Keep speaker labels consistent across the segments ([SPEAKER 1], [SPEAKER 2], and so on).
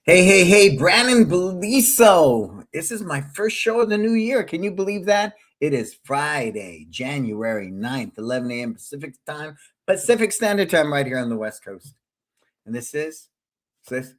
[SPEAKER 1] Hey, Brannon Beliso. This is my first show of the new year. Can you believe that? It is Friday, January 9th, 11 a.m. Pacific Standard Time, right here on the West Coast. And this is Success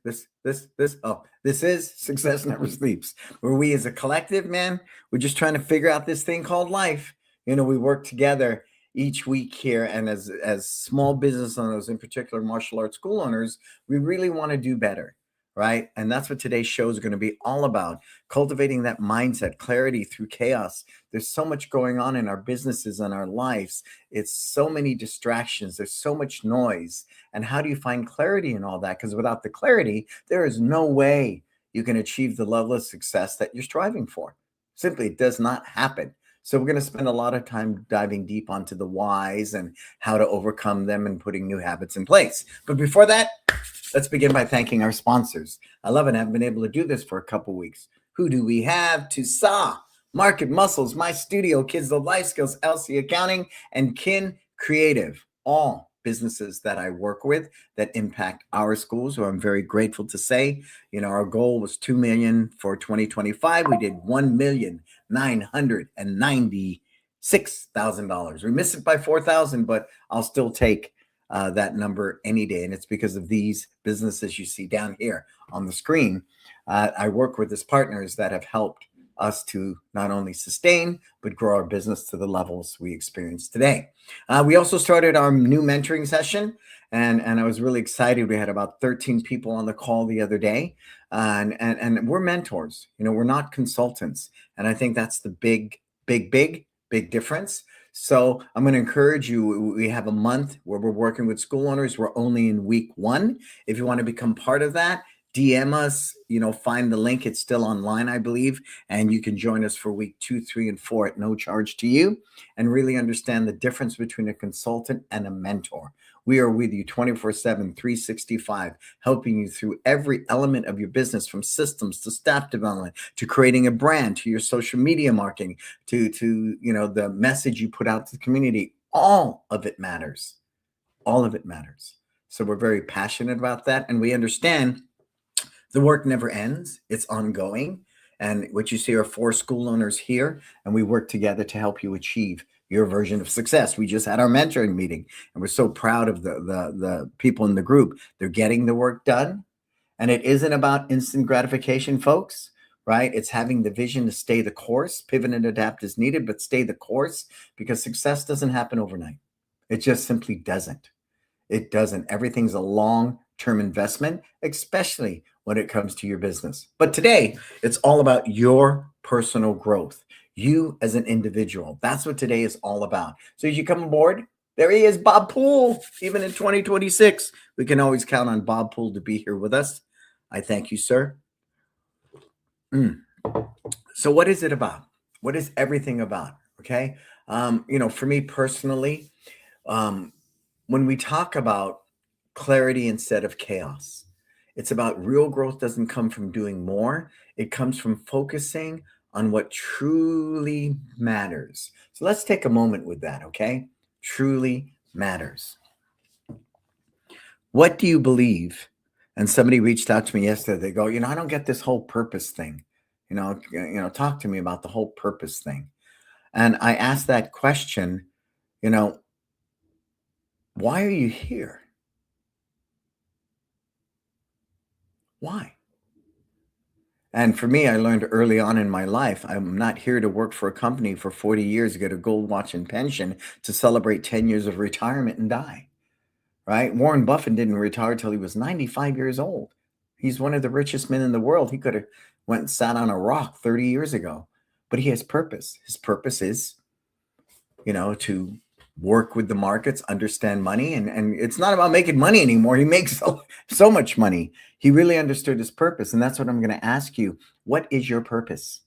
[SPEAKER 1] Never Sleeps, where we as a collective, man, we're just trying to figure out this thing called life. We work together each week here. And as small business owners, in particular, martial arts school owners, we really want to do better. Right. And that's what today's show is going to be all about, cultivating that mindset, clarity through chaos. There's so much going on in our businesses and our lives. It's so many distractions. There's so much noise. And how do you find clarity in all that? Because without the clarity, there is no way you can achieve the level of success that you're striving for. Simply, it does not happen. So we're going to spend a lot of time diving deep onto the whys and how to overcome them and putting new habits in place. But before that, let's begin by thanking our sponsors. I love it. I've been able to do this for a couple weeks. Who do we have? Tusa, Market Muscles, My Studio, Kids Love Life Skills, LC Accounting, and Kin Creative. All businesses that I work with that impact our schools. So I'm very grateful to say, our goal was 2 million for 2025. We did $1,996,000. We missed it by 4,000, but I'll still take that number any day. And it's because of these businesses you see down here on the screen. I work with these partners that have helped us to not only sustain, but grow our business to the levels we experience today. We also started our new mentoring session, and I was really excited. We had about 13 people on the call the other day, and we're mentors. We're not consultants. And I think that's the big difference. So I'm going to encourage you. We have a month where we're working with school owners. We're only in week 1. If you want to become part of that, DM us, find the link. It's still online, I believe. And you can join us for week 2, 3, and 4 at no charge to you, and really understand the difference between a consultant and a mentor. We are with you 24/7, 365, helping you through every element of your business, from systems to staff development, to creating a brand, to your social media marketing, to the message you put out to the community. All of it matters. All of it matters. So we're very passionate about that, and we understand the work never ends. It's ongoing. And what you see are 4 school owners here, and we work together to help you achieve your version of success. We just had our mentoring meeting, and we're so proud of the people in the group. They're getting the work done. And it isn't about instant gratification, folks, right? It's having the vision to stay the course, pivot and adapt as needed, but stay the course, because success doesn't happen overnight. It just simply doesn't. It doesn't. Everything's a long-term investment, especially when it comes to your business. But today, it's all about your personal growth, you as an individual. That's what today is all about. So as you come aboard, there he is, Bob Poole. Even in 2026, we can always count on Bob Poole to be here with us. I thank you, sir. So what is it about? What is everything about? Okay. For me personally, when we talk about clarity instead of chaos, it's about real growth doesn't come from doing more. It comes from focusing on what truly matters. So let's take a moment with that, okay? Truly matters. What do you believe? And somebody reached out to me yesterday. They go, I don't get this whole purpose thing. Talk to me about the whole purpose thing. And I asked that question, why are you here? Why? And for me, I learned early on in my life, I'm not here to work for a company for 40 years, get a gold watch and pension to celebrate 10 years of retirement and die, right? Warren Buffett didn't retire till he was 95 years old. He's one of the richest men in the world. He could have went and sat on a rock 30 years ago, but he has purpose. His purpose is, to work with the markets, understand money. And it's not about making money anymore. He makes so much money. He really understood his purpose. And that's what I'm going to ask you. What is your purpose?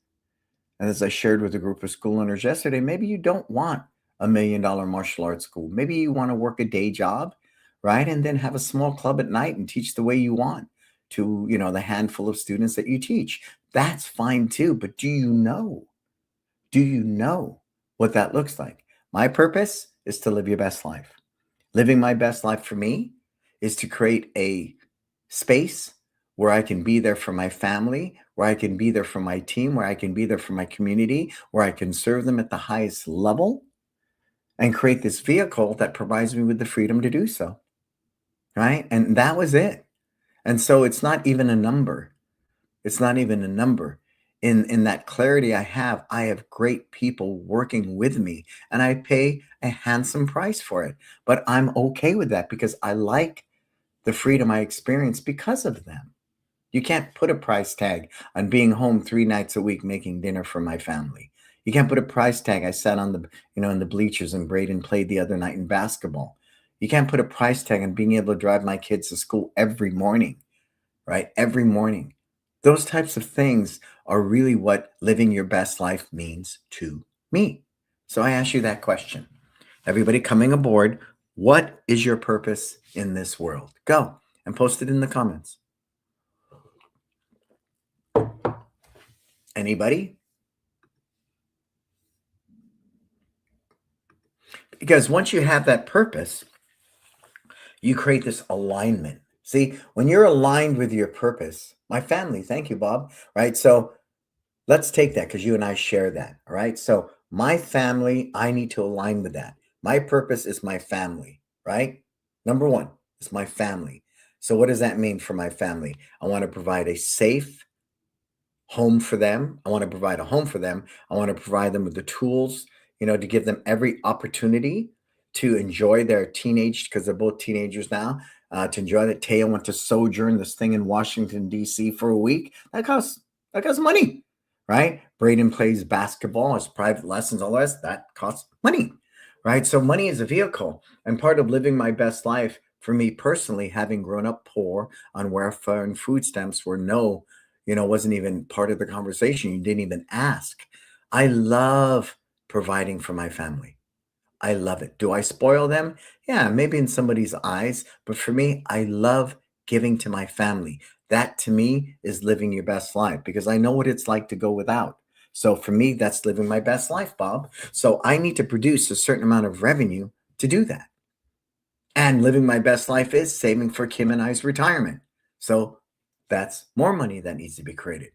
[SPEAKER 1] And as I shared with a group of school owners yesterday, maybe you don't want $1 million martial arts school. Maybe you want to work a day job, right? And then have a small club at night and teach the way you want to, the handful of students that you teach. That's fine too. But do you know what that looks like? My purpose is to live your best life. Living my best life for me is to create a space where I can be there for my family, where I can be there for my team, where I can be there for my community, where I can serve them at the highest level and create this vehicle that provides me with the freedom to do so. Right. And that was it. And so it's not even a number. It's not even a number. In that clarity I have great people working with me and I pay a handsome price for it. But I'm okay with that because I like the freedom I experience because of them. You can't put a price tag on being home 3 nights a week making dinner for my family. You can't put a price tag. I sat on the, in the bleachers and Braden played the other night in basketball. You can't put a price tag on being able to drive my kids to school every morning, right? Every morning. Those types of things are really what living your best life means to me. So I ask you that question. Everybody coming aboard, what is your purpose in this world? Go and post it in the comments. Anybody? Because once you have that purpose, you create this alignment. See, when you're aligned with your purpose, my family, thank you, Bob, right? So let's take that because you and I share that, all right? So my family, I need to align with that. My purpose is my family, right? Number one is my family. So what does that mean for my family? I want to provide a safe home for them. I want to provide a home for them. I want to provide them with the tools, to give them every opportunity to enjoy their teenage, because they're both teenagers now, to enjoy that. Taya went to sojourn this thing in Washington, D.C. for a week. That costs money, right? Braden plays basketball, has private lessons, all this. That costs money, right? So money is a vehicle. And part of living my best life for me personally, having grown up poor on welfare and food stamps were wasn't even part of the conversation. You didn't even ask. I love providing for my family. I love it. Do I spoil them? Yeah, maybe in somebody's eyes, but for me, I love giving to my family. That to me is living your best life because I know what it's like to go without. So for me, that's living my best life, Bob. So I need to produce a certain amount of revenue to do that. And living my best life is saving for Kim and I's retirement. So that's more money that needs to be created.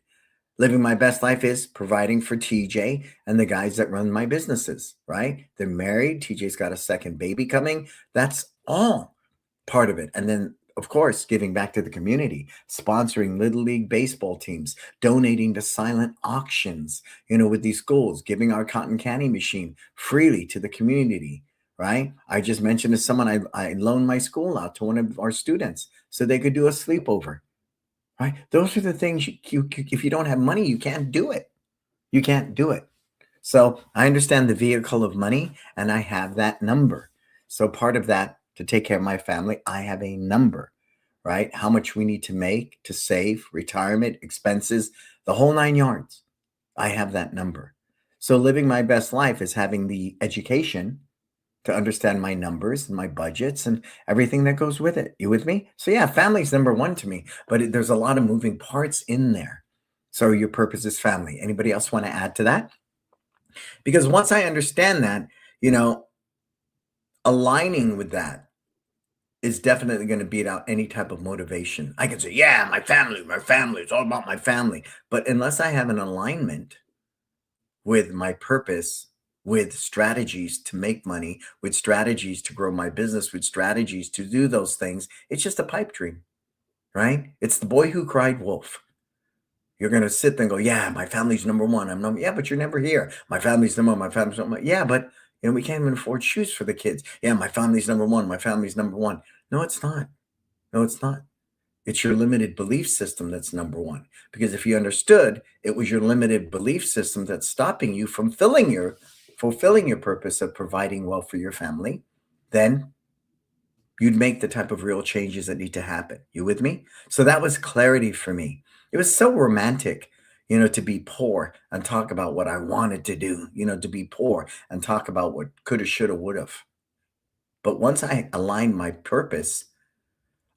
[SPEAKER 1] Living my best life is providing for TJ and the guys that run my businesses, right? They're married. TJ's got a second baby coming. That's all part of it. And then, of course, giving back to the community, sponsoring Little League baseball teams, donating to silent auctions, with these schools, giving our cotton candy machine freely to the community, right? I just mentioned to someone I loaned my school out to one of our students so they could do a sleepover. Right? Those are the things if you don't have money, you can't do it. You can't do it. So I understand the vehicle of money and I have that number. So part of that to take care of my family, I have a number, right? How much we need to make to save, retirement, expenses, the whole 9 yards. I have that number. So living my best life is having the education to understand my numbers and my budgets and everything that goes with it. You with me? So yeah, family's number one to me, but there's a lot of moving parts in there. So your purpose is family. Anybody else want to add to that? Because once I understand that, you know, aligning with that is definitely going to beat out any type of motivation. I can say, yeah, my family, it's all about my family. But unless I have an alignment with my purpose, with strategies to make money, with strategies to grow my business, with strategies to do those things, it's just a pipe dream, right? It's the boy who cried wolf. You're going to sit there and go, yeah, my family's number one. I'm number, yeah, but you're never here. My family's number one. My family's number one. Yeah, but we can't even afford shoes for the kids. Yeah, my family's number one. My family's number one. No, it's not. No, it's not. It's your limited belief system that's number one. Because if you understood it was your limited belief system that's stopping you from fulfilling your purpose of providing wealth for your family, then you'd make the type of real changes that need to happen. You with me? So that was clarity for me. It was so romantic, to be poor and talk about what I wanted to do, to be poor and talk about what coulda, shoulda, would have. But once I aligned my purpose,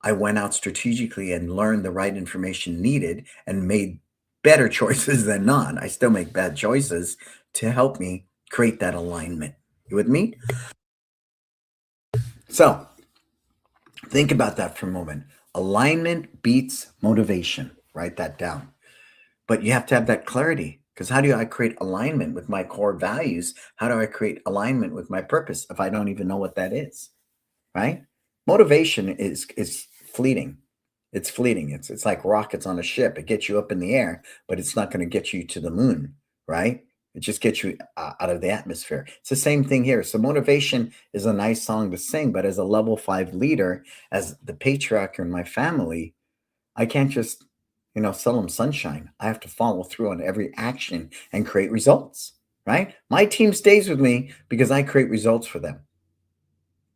[SPEAKER 1] I went out strategically and learned the right information needed and made better choices than not. I still make bad choices to help me create that alignment. You with me? So think about that for a moment. Alignment beats motivation. Write that down. But you have to have that clarity, because how do I create alignment with my core values? How do I create alignment with my purpose if I don't even know what that is? Right? Motivation is fleeting. It's fleeting. It's like rockets on a ship. It gets you up in the air, but it's not going to get you to the moon, right? It just gets you out of the atmosphere. It's the same thing here. So motivation is a nice song to sing, but as a level 5 leader, as the patriarch in my family, I can't just, sell them sunshine. I have to follow through on every action and create results, right? My team stays with me because I create results for them,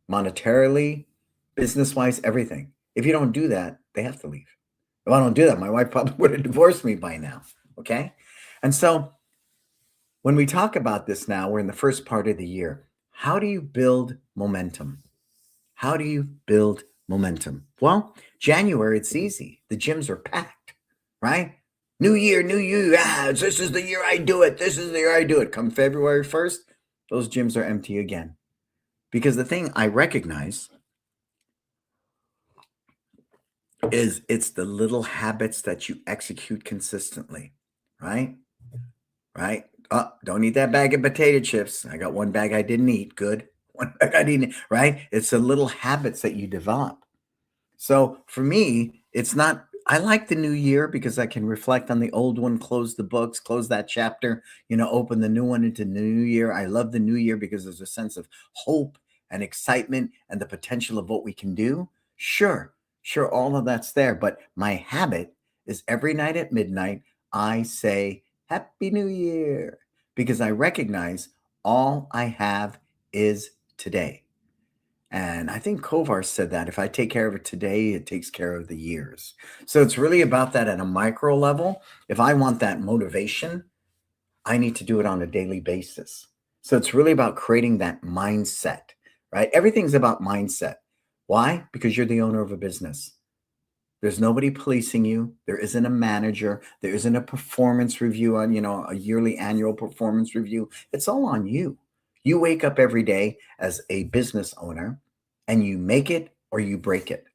[SPEAKER 1] monetarily, business wise, everything. If you don't do that, they have to leave. If I don't do that, my wife probably would have divorced me by now. Okay. And so when we talk about this now, we're in the first part of the year. How do you build momentum? How do you build momentum? Well, January, it's easy. The gyms are packed, right? New year, new you. This is the year I do it. This is the year I do it. Come February 1st, those gyms are empty again. Because the thing I recognize is it's the little habits that you execute consistently, right? Right? Oh, don't eat that bag of potato chips. I got one bag I didn't eat. Good. One bag I didn't, right? It's the little habits that you develop. So for me, it's not, I like the new year because I can reflect on the old one, close the books, close that chapter, open the new one into the new year. I love the new year because there's a sense of hope and excitement and the potential of what we can do. Sure, all of that's there. But my habit is every night at midnight, I say, Happy New Year, because I recognize all I have is today. And I think Kovar said that if I take care of it today, it takes care of the years. So it's really about that at a micro level. If I want that motivation, I need to do it on a daily basis. So it's really about creating that mindset, right? Everything's about mindset. Why? Because you're the owner of a business. There's nobody policing you. There isn't a manager. There isn't a performance review on, a yearly annual performance review. It's all on you. You wake up every day as a business owner and you make it or you break it.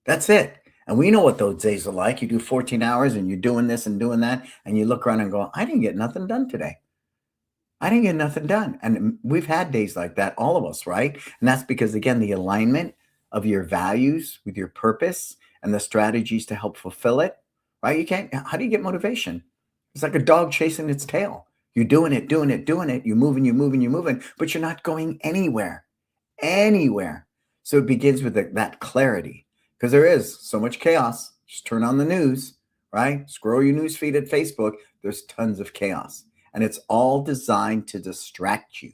[SPEAKER 1] That's it. And we know what those days are like. You do 14 hours and you're doing this and doing that. And you look around and go, I didn't get nothing done today. I didn't get nothing done. And we've had days like that, all of us, right? And that's because, again, the alignment of your values with your purpose and the strategies to help fulfill it, right? How do you get motivation? It's like a dog chasing its tail. You're doing it, doing it, doing it. You're moving, you're moving, you're moving, but you're not going anywhere. So it begins with that clarity, because there is so much chaos. Just turn on the news, right? Scroll your news feed at Facebook. There's tons of chaos. And it's all designed to distract you.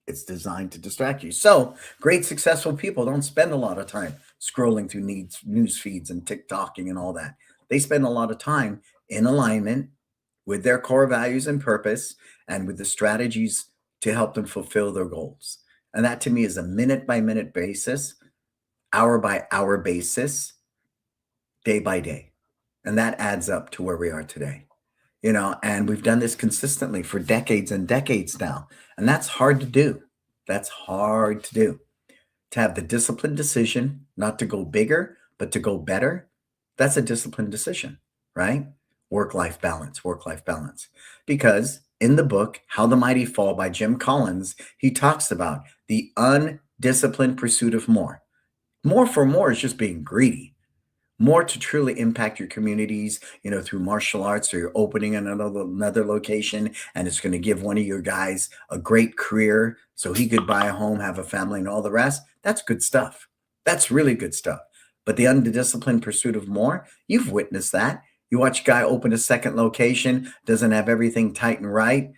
[SPEAKER 1] It's designed to distract you. So great, successful people don't spend a lot of time scrolling through news feeds and TikToking and all that. They spend a lot of time in alignment with their core values and purpose and with the strategies to help them fulfill their goals. And that to me is a minute by minute basis, hour by hour basis, day by day. And that adds up to where we are today. And we've done this consistently for decades and decades now. And that's hard to do. That's hard to do. To have the disciplined decision, not to go bigger, but to go better. That's a disciplined decision, right? Work-life balance. Because in the book, How the Mighty Fall by Jim Collins, he talks about the undisciplined pursuit of more. More for more is just being greedy. More to truly impact your communities, through martial arts, or you're opening another location, and it's going to give one of your guys a great career so he could buy a home, have a family, and all the rest. That's good stuff. That's really good stuff. But the undisciplined pursuit of more, you've witnessed that. You watch a guy open a second location, doesn't have everything tight and right,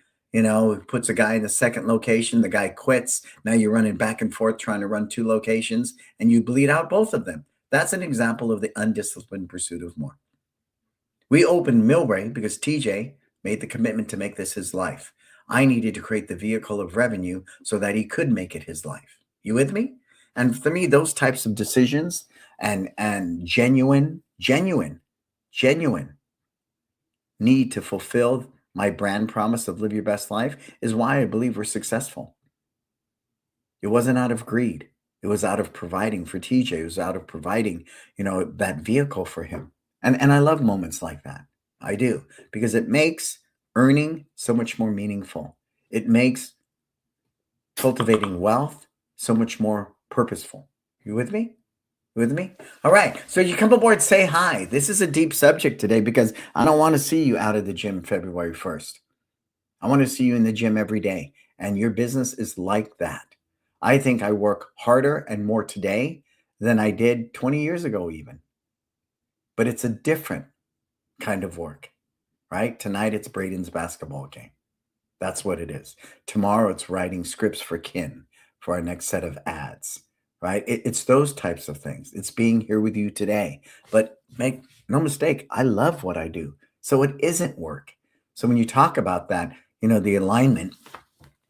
[SPEAKER 1] puts a guy in the second location, the guy quits. Now you're running back and forth trying to run two locations, and you bleed out both of them. That's an example of the undisciplined pursuit of more. We opened Millbrae because TJ made the commitment to make this his life. I needed to create the vehicle of revenue so that he could make it his life. You with me? And for me, those types of decisions and genuine need to fulfill my brand promise of live your best life is why I believe we're successful. It wasn't out of greed. It was out of providing for TJ. It was out of providing, that vehicle for him. And I love moments like that. I do, because it makes earning so much more meaningful. It makes cultivating wealth so much more purposeful. You with me? With me? All right. So you come aboard, say hi. This is a deep subject today because I don't want to see you out of the gym February 1st. I want to see you in the gym every day. And your business is like that. I think I work harder and more today than I did 20 years ago, even. But it's a different kind of work, right? Tonight it's Braden's basketball game. That's what it is. Tomorrow it's writing scripts for Kin for our next set of ads, right? It's those types of things. It's being here with you today. But make no mistake, I love what I do. So it isn't work. So when you talk about that, the alignment,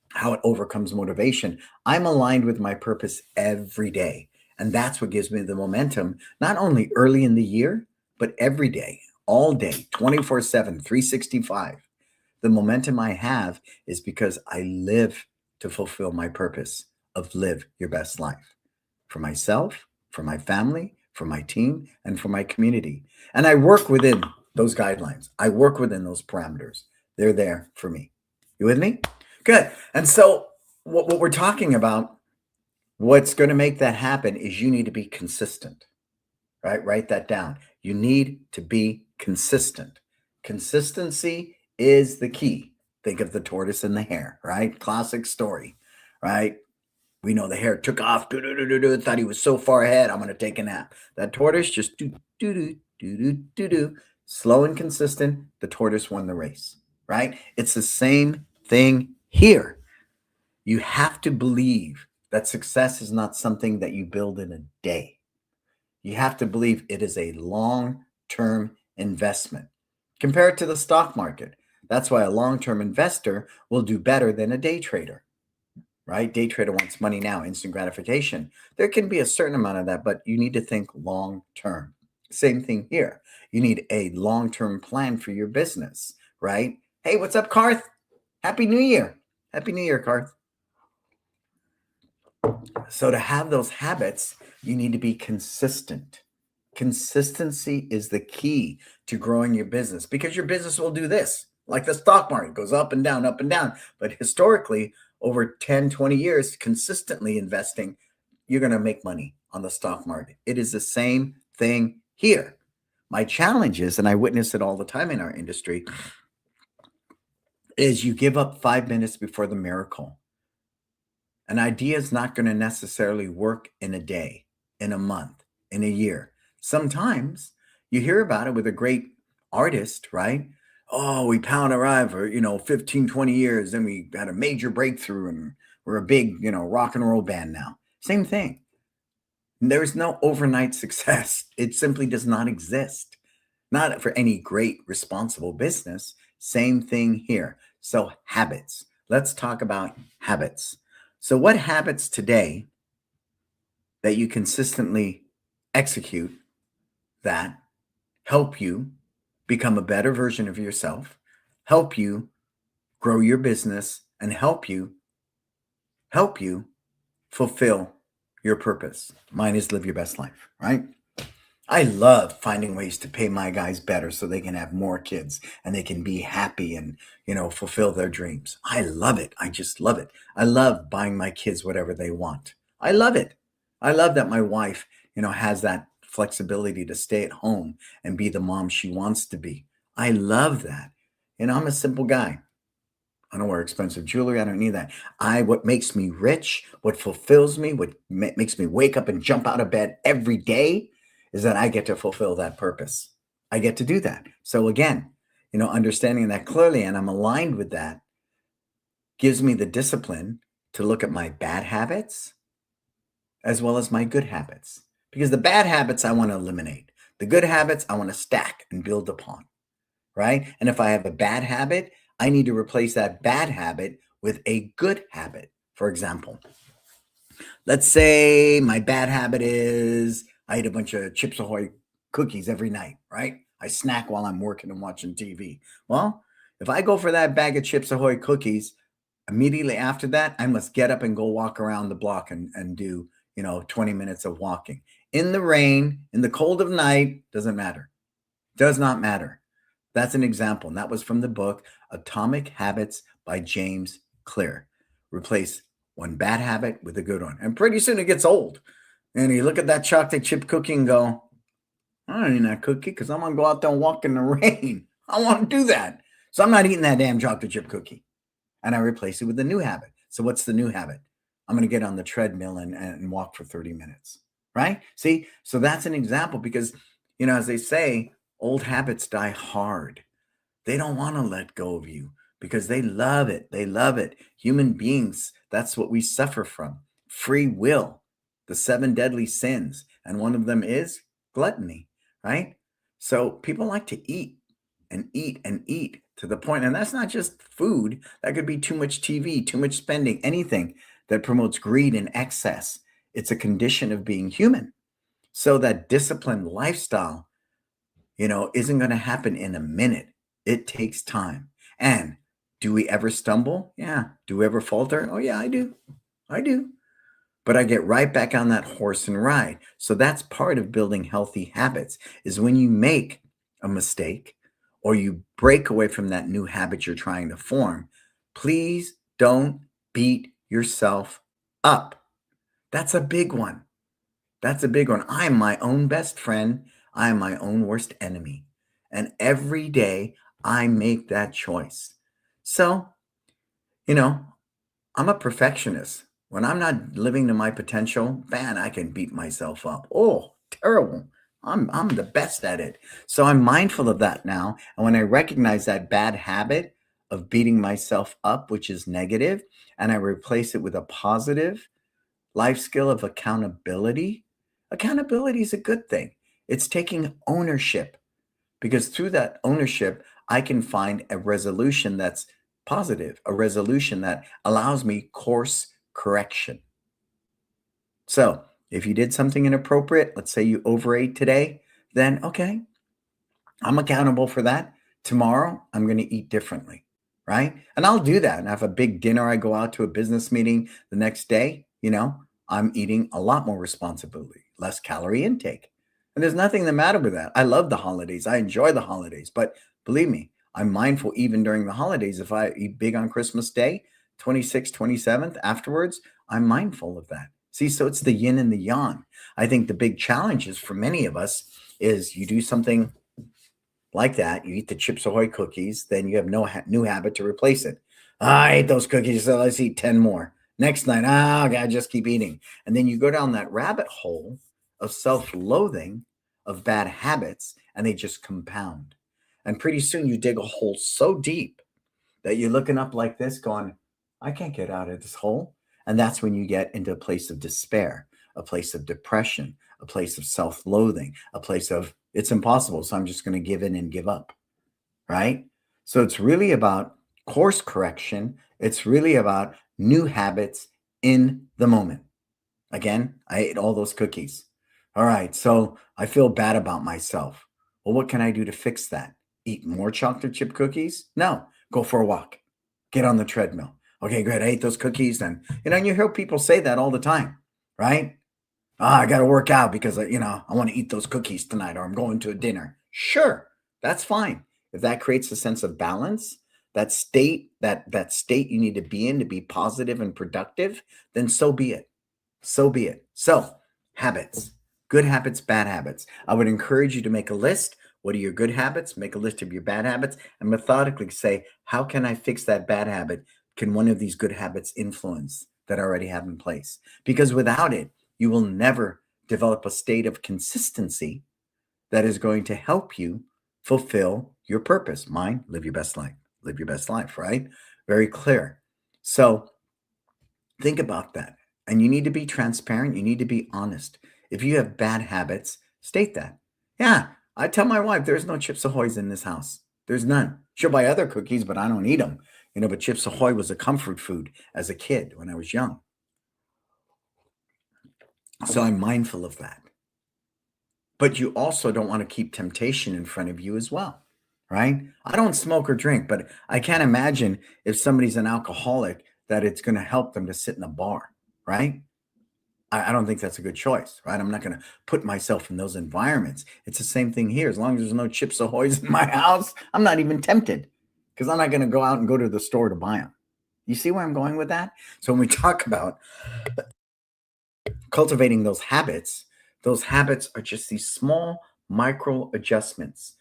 [SPEAKER 1] how it overcomes motivation, I'm aligned with my purpose every day. And that's what gives me the momentum, not only early in the year, but every day, all day, 24/7, 365. The momentum I have is because I live to fulfill my purpose of live your best life for myself, for my family, for my team, and for my community. And I work within those guidelines. I work within those parameters. They're there for me. You with me? Good. And so what we're talking about, what's going to make that happen is you need to be consistent, right? Write that down. You need to be consistent. Consistency is the key. Think of the tortoise and the hare, right? Classic story, right? We know the hare took off, thought he was so far ahead, I'm going to take a nap. That tortoise just do. Slow and consistent, the tortoise won the race, right? It's the same thing here. You have to believe that success is not something that you build in a day. You have to believe it is a long-term investment. Compare it to the stock market. That's why a long-term investor will do better than a day trader, right? Day trader wants money now, instant gratification. There can be a certain amount of that, but you need to think long-term. Same thing here. You need a long-term plan for your business, right? Hey, what's up, Karth? Happy New Year. Happy New Year, Karth. So to have those habits, you need to be consistent. Consistency is the key to growing your business because your business will do this. Like the stock market goes up and down, up and down. But historically, over 10, 20 years, consistently investing, you're going to make money on the stock market. It is the same thing here. My challenge is, and I witness it all the time in our industry, is you give up 5 minutes before the miracle. An idea is not going to necessarily work in a day, in a month, in a year. Sometimes you hear about it with a great artist, right? Oh, we pound arrive for, 15, 20 years. Then we had a major breakthrough and we're a big, rock and roll band now. Same thing. There's no overnight success. It simply does not exist. Not for any great responsible business. Same thing here. So habits. Let's talk about habits. So what habits today that you consistently execute that help you become a better version of yourself, help you grow your business, and help you fulfill your purpose? Mine is live your best life, right? I love finding ways to pay my guys better so they can have more kids and they can be happy and, fulfill their dreams. I love it. I just love it. I love buying my kids whatever they want. I love it. I love that my wife, has that flexibility to stay at home and be the mom she wants to be. I love that. I'm a simple guy. I don't wear expensive jewelry. I don't need that. What makes me rich, what fulfills me, what makes me wake up and jump out of bed every day is that I get to fulfill that purpose. I get to do that. So again, understanding that clearly, and I'm aligned with that, gives me the discipline to look at my bad habits as well as my good habits. Because the bad habits I want to eliminate. The good habits I want to stack and build upon, right? And if I have a bad habit, I need to replace that bad habit with a good habit. For example, let's say my bad habit is I eat a bunch of Chips Ahoy cookies every night, right? I snack while I'm working and watching TV. Well, if I go for that bag of Chips Ahoy cookies, immediately after that, I must get up and go walk around the block and do, 20 minutes of walking. In the rain, in the cold of night, doesn't matter. Does not matter. That's an example. And that was from the book Atomic Habits by James Clear. Replace one bad habit with a good one. And pretty soon it gets old. And you look at that chocolate chip cookie and go, I don't need that cookie because I'm going to go out there and walk in the rain. I want to do that. So I'm not eating that damn chocolate chip cookie. And I replace it with a new habit. So what's the new habit? I'm going to get on the treadmill and walk for 30 minutes. Right? See, so that's an example because, as they say, old habits die hard. They don't want to let go of you because they love it. They love it. Human beings, that's what we suffer from. Free will, the 7 deadly sins. And one of them is gluttony, right? So people like to eat and eat and eat to the point, and that's not just food. That could be too much TV, too much spending, anything that promotes greed and excess. It's a condition of being human. So that disciplined lifestyle, isn't going to happen in a minute. It takes time. And do we ever stumble? Yeah. Do we ever falter? Oh, yeah, I do. I do. But I get right back on that horse and ride. So that's part of building healthy habits is when you make a mistake or you break away from that new habit you're trying to form, please don't beat yourself up. That's a big one. That's a big one. I'm my own best friend. I'm my own worst enemy. And every day I make that choice. So, I'm a perfectionist. When I'm not living to my potential, man, I can beat myself up. Oh, terrible. I'm the best at it. So I'm mindful of that now. And when I recognize that bad habit of beating myself up, which is negative, and I replace it with a positive life skill of accountability, accountability is a good thing. It's taking ownership because through that ownership, I can find a resolution that's positive, a resolution that allows me course correction. So if you did something inappropriate, let's say you overate today, then okay, I'm accountable for that. Tomorrow, I'm going to eat differently, right? And I'll do that. And I have a big dinner. I go out to a business meeting the next day, I'm eating a lot more responsibly, less calorie intake. And there's nothing the matter with that. I love the holidays. I enjoy the holidays. But believe me, I'm mindful even during the holidays. If I eat big on Christmas Day, 26th, 27th, afterwards, I'm mindful of that. See, so it's the yin and the yang. I think the big challenge is for many of us is you do something like that, you eat the Chips Ahoy cookies, then you have no new habit to replace it. I ate those cookies, so let's eat 10 more. Next night, God, just keep eating. And then you go down that rabbit hole of self-loathing, of bad habits, and they just compound. And pretty soon you dig a hole so deep that you're looking up like this going, I can't get out of this hole. And that's when you get into a place of despair, a place of depression, a place of self-loathing, a place of it's impossible, so I'm just going to give in and give up, right? So it's really about course correction. It's really about new habits in the moment. Again, I ate all those cookies. All right, so I feel bad about myself. Well, what can I do to fix that? Eat more chocolate chip cookies? No, go for a walk. Get on the treadmill. Okay, great. I ate those cookies. Then, and you hear people say that all the time, right? I got to work out because, I want to eat those cookies tonight or I'm going to a dinner. Sure, that's fine. If that creates a sense of balance, that state you need to be in to be positive and productive, then so be it. So be it. So habits, good habits, bad habits. I would encourage you to make a list. What are your good habits? Make a list of your bad habits and methodically say, how can I fix that bad habit? Can one of these good habits influence that I already have in place? Because without it, you will never develop a state of consistency that is going to help you fulfill your purpose. Mine, live your best life. Live your best life, right? Very clear. So think about that. And you need to be transparent. You need to be honest. If you have bad habits, state that. Yeah, I tell my wife there's no Chips Ahoy's in this house. There's none. She'll buy other cookies, but I don't eat them. But Chips Ahoy was a comfort food as a kid when I was young. So I'm mindful of that. But you also don't want to keep temptation in front of you as well, right? I don't smoke or drink, but I can't imagine if somebody's an alcoholic that it's going to help them to sit in a bar, right? I don't think that's a good choice, right? I'm not going to put myself in those environments. It's the same thing here. As long as there's no Chips Ahoy's in my house, I'm not even tempted because I'm not going to go out and go to the store to buy them. You see where I'm going with that? So when we talk about cultivating those habits are just these small micro adjustments.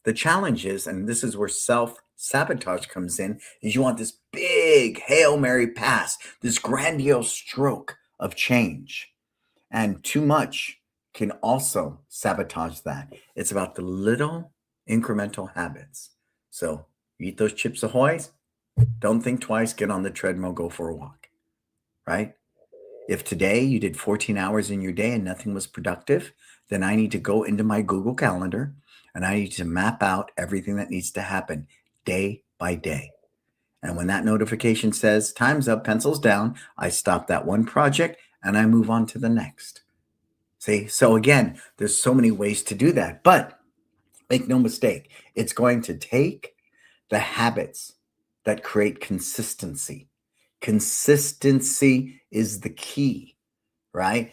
[SPEAKER 1] The challenge is, and this is where self sabotage comes in, is you want this big Hail Mary pass, this grandiose stroke of change. And too much can also sabotage that. It's about the little incremental habits. So you eat those Chips Ahoy's, don't think twice, get on the treadmill, go for a walk, right? If today you did 14 hours in your day and nothing was productive, then I need to go into my Google Calendar and I need to map out everything that needs to happen day by day. And when that notification says time's up, pencils down, I stop that one project and I move on to the next. See, so again, there's so many ways to do that, but make no mistake, it's going to take the habits that create consistency. Consistency is the key, right?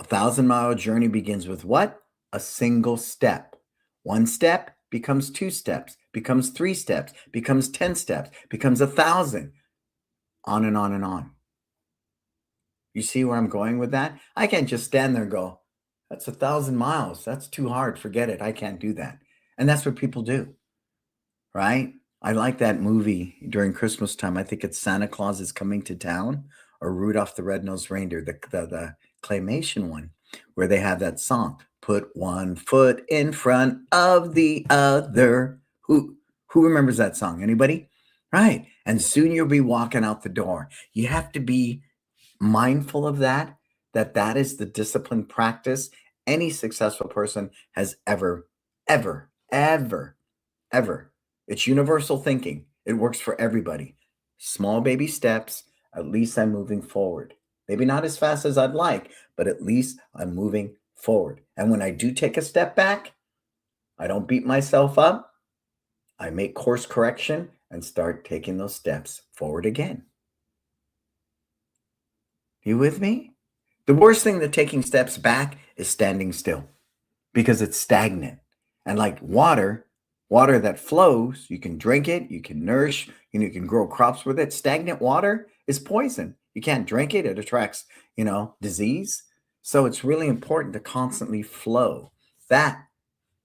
[SPEAKER 1] 1,000-mile journey begins with what? A single step. One step becomes 2 steps, becomes 3 steps, becomes 10 steps, becomes 1,000, on and on and on. You see where I'm going with that? I can't just stand there and go, that's 1,000 miles. That's too hard. Forget it. I can't do that. And that's what people do, right? I like that movie during Christmas time. I think it's Santa Claus is Coming to Town or Rudolph the Red-Nosed Reindeer, the claymation one, where they have that song, put one foot in front of the other. Who remembers that song? Anybody? Right. And soon you'll be walking out the door. You have to be mindful of that is the disciplined practice any successful person has ever. It's universal thinking. It works for everybody. Small baby steps, at least I'm moving forward. Maybe not as fast as I'd like, but at least I'm moving forward. And when I do take a step back, I don't beat myself up. I make course correction and start taking those steps forward again. You with me? The worst thing that taking steps back is standing still because it's stagnant. And like water that flows, you can drink it, you can nourish, you can grow crops with it. Stagnant water is poison. You can't drink it. It attracts, disease. So it's really important to constantly flow. That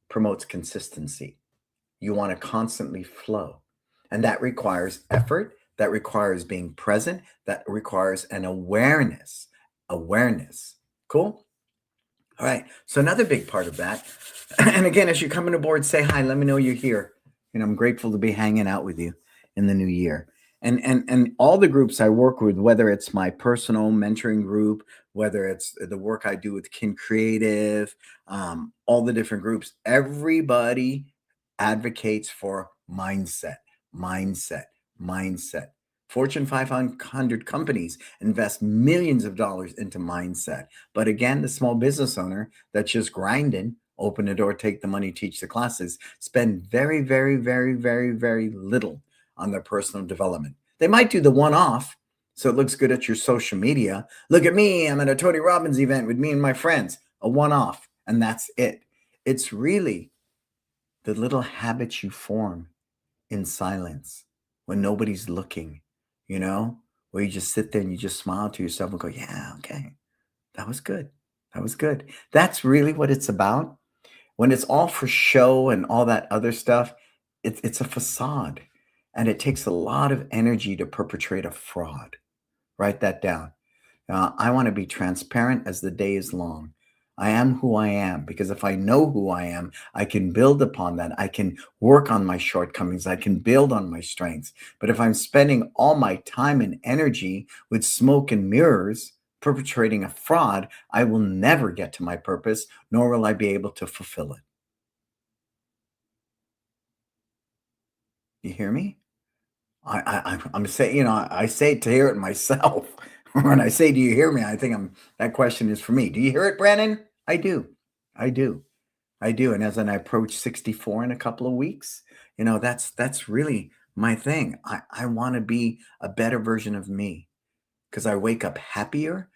[SPEAKER 1] promotes consistency. You want to constantly flow. And that requires effort. That requires being present. That requires an awareness. Cool? All right. So another big part of that, and again, as you're coming aboard, say hi. Let me know you're here. I'm grateful to be hanging out with you in the new year. And all the groups I work with, whether it's my personal mentoring group, whether it's the work I do with Kin Creative, all the different groups, everybody advocates for mindset. Fortune 500 companies invest millions of dollars into mindset. But again, the small business owner that's just grinding, open the door, take the money, teach the classes, spend very, very, very, very, very little on their personal development. They might do the one-off, so it looks good at your social media. Look at me, I'm at a Tony Robbins event with me and my friends, a one-off, and that's it. It's really the little habits you form in silence when nobody's looking, where you just sit there and you just smile to yourself and go, yeah, okay, that was good. That's really what it's about. When it's all for show and all that other stuff, it's a facade. And it takes a lot of energy to perpetrate a fraud. Write that down. I want to be transparent as the day is long. I am who I am because if I know who I am, I can build upon that. I can work on my shortcomings. I can build on my strengths. But if I'm spending all my time and energy with smoke and mirrors, perpetrating a fraud, I will never get to my purpose, nor will I be able to fulfill it. You hear me? I'm saying, I say it to hear it myself. When I say, do you hear me? I think that question is for me. Do you hear it, Brannon? I do. And as I approach 64 in a couple of weeks, that's really my thing. I want to be a better version of me because I wake up happier.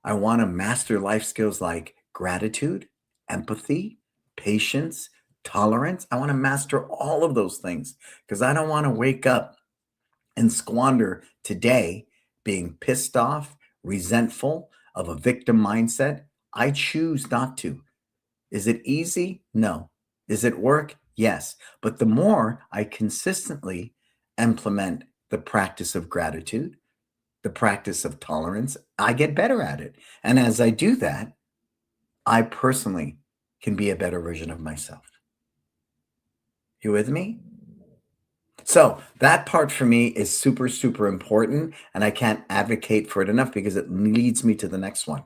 [SPEAKER 1] I want to master life skills like gratitude, empathy, patience, tolerance. I want to master all of those things because I don't want to wake up and squander today being pissed off, resentful, of a victim mindset. I choose not to. Is it easy? No. Is it work? Yes. But the more I consistently implement the practice of gratitude, the practice of tolerance, I get better at it. And as I do that, I personally can be a better version of myself. You with me? So that part for me is super, super important. And I can't advocate for it enough because it leads me to the next one.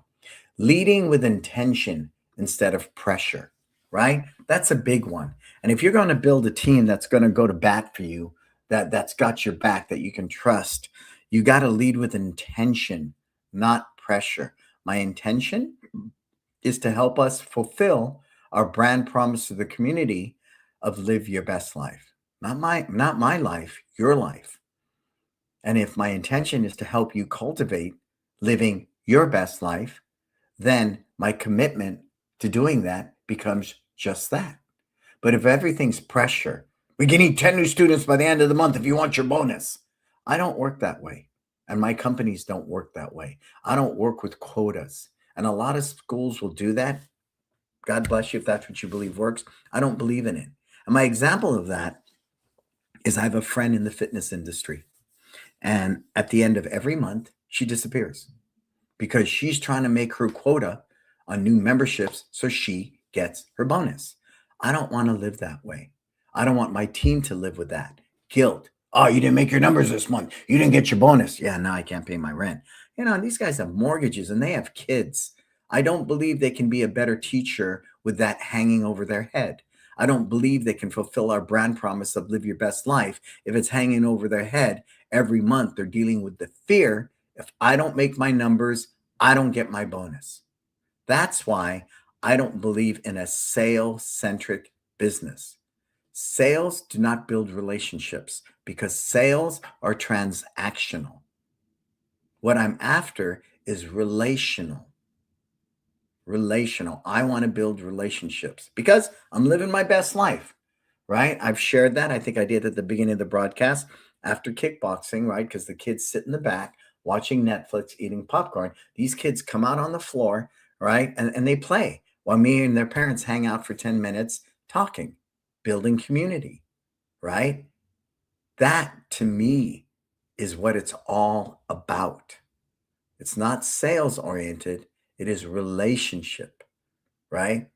[SPEAKER 1] Leading with intention instead of pressure, right? That's a big one. And if you're going to build a team that's going to go to bat for you, that's got your back, that you can trust, you got to lead with intention, not pressure. My intention is to help us fulfill our brand promise to the community of live your best life. Not my life, your life. And if my intention is to help you cultivate living your best life, then my commitment to doing that becomes just that. But if everything's pressure, we can need 10 new students by the end of the month if you want your bonus. I don't work that way. And my companies don't work that way. I don't work with quotas. And a lot of schools will do that. God bless you if that's what you believe works. I don't believe in it. And my example of that is I have a friend in the fitness industry. And at the end of every month, she disappears because she's trying to make her quota on new memberships so she gets her bonus. I don't want to live that way. I don't want my team to live with that guilt. Oh, you didn't make your numbers this month. You didn't get your bonus. Yeah, now I can't pay my rent. These guys have mortgages and they have kids. I don't believe they can be a better teacher with that hanging over their head. I don't believe they can fulfill our brand promise of live your best life if it's hanging over their head every month. They're dealing with the fear. If I don't make my numbers, I don't get my bonus. That's why I don't believe in a sale-centric business. Sales do not build relationships because sales are transactional. What I'm after is relational. Relational. I want to build relationships because I'm living my best life, right? I've shared that. I think I did at the beginning of the broadcast after kickboxing, right? Because the kids sit in the back watching Netflix, eating popcorn. These kids come out on the floor, right? And they play while me and their parents hang out for 10 minutes talking, building community, right? That to me is what it's all about. It's not sales oriented, it is relationship, right?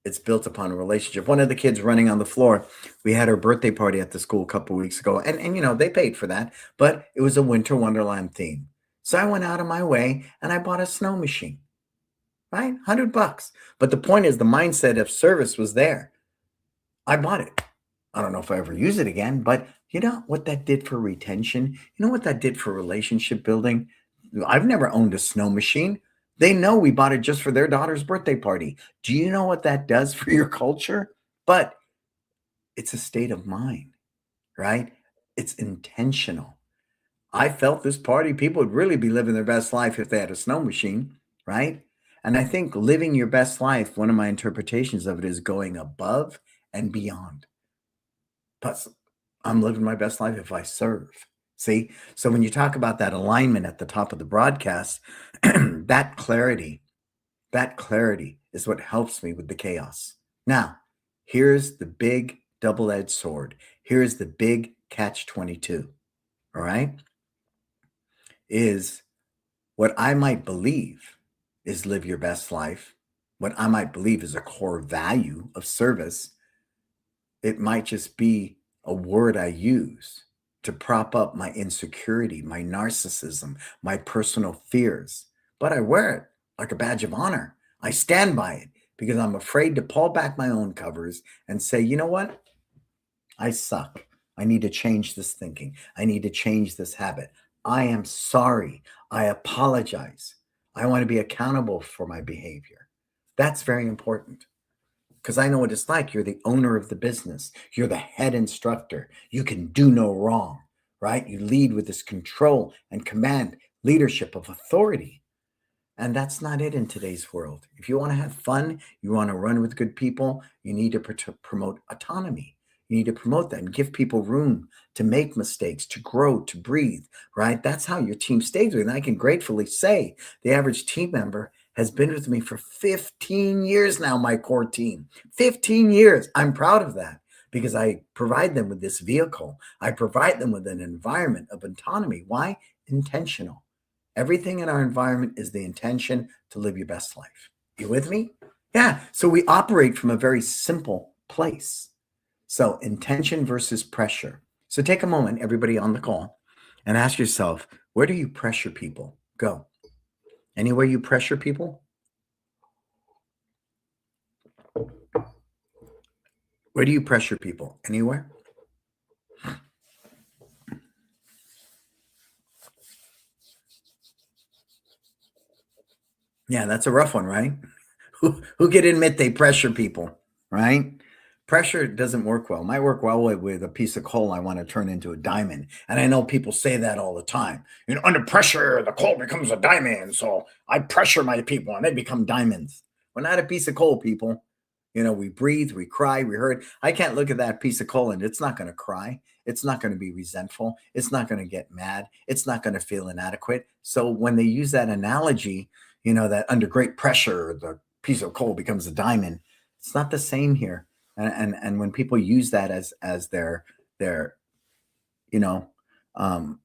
[SPEAKER 1] It's built upon a relationship. One of the kids running on the floor, we had her birthday party at the school a couple of weeks ago, and they paid for that, but it was a winter wonderland theme. So I went out of my way and I bought a snow machine, right? $100. But the point is, the mindset of service was there. I bought it. I don't know if I ever use it again, but you know what that did for retention? You know what that did for relationship building? I've never owned a snow machine. They know we bought it just for their daughter's birthday party. Do you know what that does for your culture? But it's a state of mind, right? It's intentional. I felt this party, people would really be living their best life if they had a snow machine, right? And I think living your best life, one of my interpretations of it is going above and beyond. Plus, I'm living my best life if I serve. See? So when you talk about that alignment at the top of the broadcast, that clarity is what helps me with the chaos. Now, here's the big double-edged sword. Here's the big catch 22. All right? Is what I might believe is live your best life. What I might believe is a core value of service. It might just be a word I use to prop up my insecurity, my narcissism, my personal fears. But I wear it like a badge of honor. I stand by it because I'm afraid to pull back my own covers and say, you know what? I suck. I need to change this thinking. I need to change this habit. I am sorry. I apologize. I want to be accountable for my behavior. That's very important because I know what it's like. You're the owner of the business. You're the head instructor. You can do no wrong, right? You lead with this control and command leadership of authority. And that's not it in today's world. If you want to have fun, you want to run with good people, you need to promote autonomy. You need to promote that and give people room to make mistakes, to grow, to breathe, right? That's how your team stays with you. And I can gratefully say the average team member has been with me for 15 years now, my core team. 15 years. I'm proud of that because I provide them with this vehicle. I provide them with an environment of autonomy. Why? Intentional. Everything in our environment is the intention to live your best life. You with me? Yeah. So we operate from a very simple place. So intention versus pressure. So take a moment, everybody on the call, and ask yourself, where do you pressure people? Go. Anywhere you pressure people? Where do you pressure people? Anywhere? Yeah, that's a rough one, right? Who can admit they pressure people, right? Pressure doesn't work well. Might work well with a piece of coal I want to turn into a diamond. And I know people say that all the time. You know, under pressure, the coal becomes a diamond. So I pressure my people and they become diamonds. We're not a piece of coal, people. You know, we breathe, we cry, we hurt. I can't look at that piece of coal and it's not going to cry. It's not going to be resentful. It's not going to get mad. It's not going to feel inadequate. So when they use that analogy, you know, that under great pressure, the piece of coal becomes a diamond. It's not the same here. And when people use that as their you know um,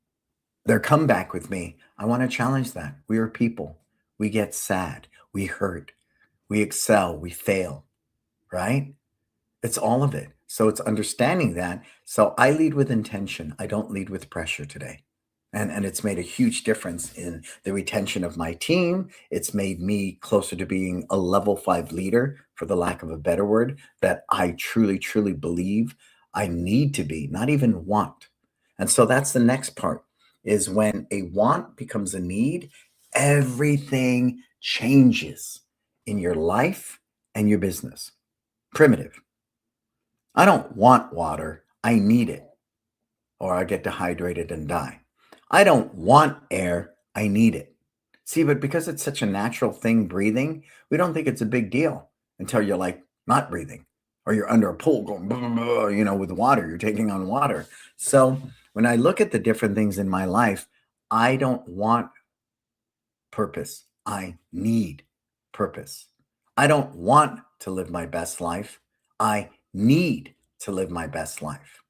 [SPEAKER 1] their comeback with me, I want to challenge that. We are people. We get sad. We hurt. We excel. We fail. Right? It's all of it. So it's understanding that. So I lead with intention. I don't lead with pressure today. And it's made a huge difference in the retention of my team. It's made me closer to being a level 5 leader, for the lack of a better word, that I truly, truly believe I need to be, not even want. And so that's the next part is when a want becomes a need, everything changes in your life and your business. Primitive. I don't want water. I need it, or I get dehydrated and die. I don't want air. I need it. See, but because it's such a natural thing, breathing, we don't think it's a big deal until you're like not breathing or you're under a pool going, blah, blah, blah, you know, with water, you're taking on water. So when I look at the different things in my life, I don't want purpose. I need purpose. I don't want to live my best life. I need to live my best life.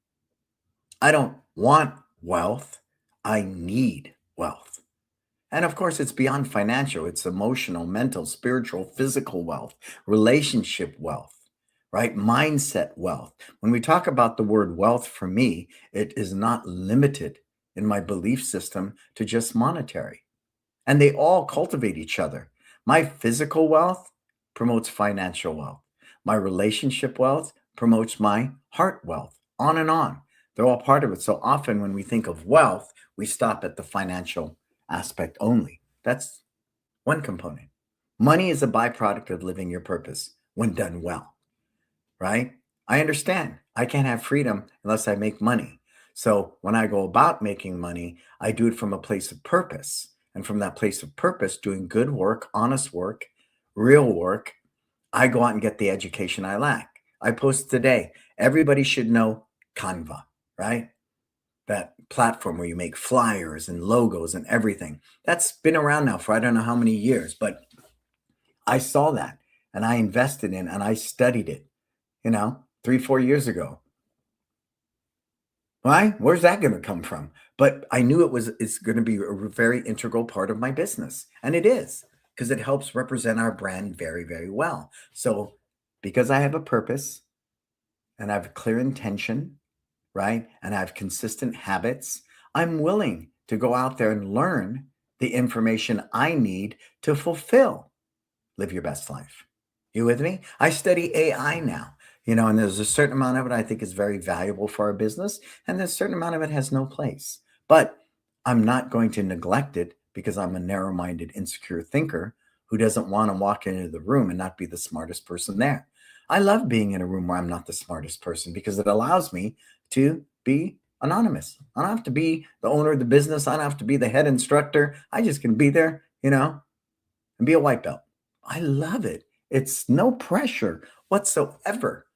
[SPEAKER 1] I don't want wealth. I need wealth. And of course, it's beyond financial, it's emotional, mental, spiritual, physical wealth, relationship wealth, right? Mindset wealth. When we talk about the word wealth, for me, it is not limited in my belief system to just monetary. And they all cultivate each other. My physical wealth promotes financial wealth. My relationship wealth promotes my heart wealth, on and on. They're all part of it. So often when we think of wealth, we stop at the financial aspect only. That's one component. Money is a byproduct of living your purpose when done well, right? I understand. I can't have freedom unless I make money. So when I go about making money, I do it from a place of purpose. And from that place of purpose, doing good work, honest work, real work, I go out and get the education I lack. I post today, everybody should know Canva, right? That platform where you make flyers and logos and everything. That's been around now for I don't know how many years, but I saw that and I invested in and I studied it, 3, 4 years ago. Why? Where's that going to come from? But I knew it's going to be a very integral part of my business. And it is because it helps represent our brand very, very well. So because I have a purpose and I have a clear intention, right? And I have consistent habits, I'm willing to go out there and learn the information I need to fulfill live your best life. You with me? I study AI now, and there's a certain amount of it I think is very valuable for our business, and there's a certain amount of it has no place. But I'm not going to neglect it because I'm a narrow minded, insecure thinker who doesn't want to walk into the room and not be the smartest person there. I love being in a room where I'm not the smartest person because it allows me to be anonymous. I don't have to be the owner of the business. I don't have to be the head instructor. I just can be there, and be a white belt. I love it. It's no pressure whatsoever.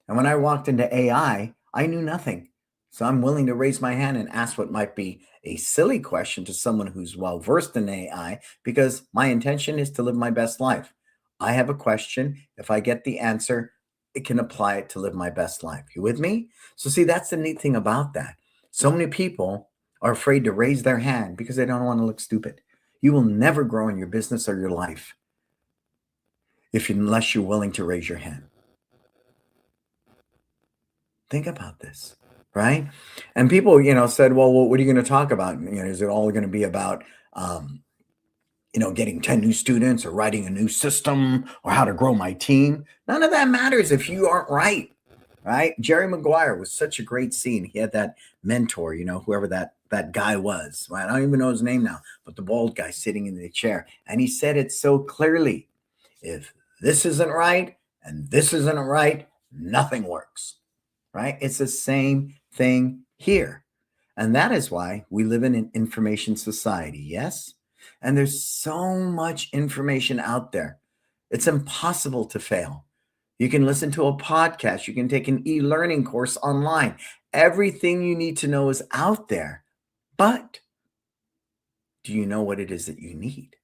[SPEAKER 1] And when I walked into AI, I knew nothing. So I'm willing to raise my hand and ask what might be a silly question to someone who's well versed in AI, because my intention is to live my best life. I have a question. If I get the answer, it can apply it to live my best life. You with me? So, see, that's the neat thing about that. So many people are afraid to raise their hand because they don't want to look stupid. You will never grow in your business or your life unless you're willing to raise your hand. Think about this, right? And people, said, "Well, what are you going to talk about? Is it all going to be about, getting 10 new students or writing a new system or how to grow my team?" None of that matters if you aren't right, right? Jerry Maguire was such a great scene. He had that mentor, whoever that guy was. Right? I don't even know his name now, but the bald guy sitting in the chair, and he said it so clearly: if this isn't right and this isn't right, nothing works. Right? It's the same thing here. And that is why we live in an information society, yes? And there's so much information out there. It's impossible to fail. You can listen to a podcast, you can take an e learning course online. Everything you need to know is out there. But do you know what it is that you need?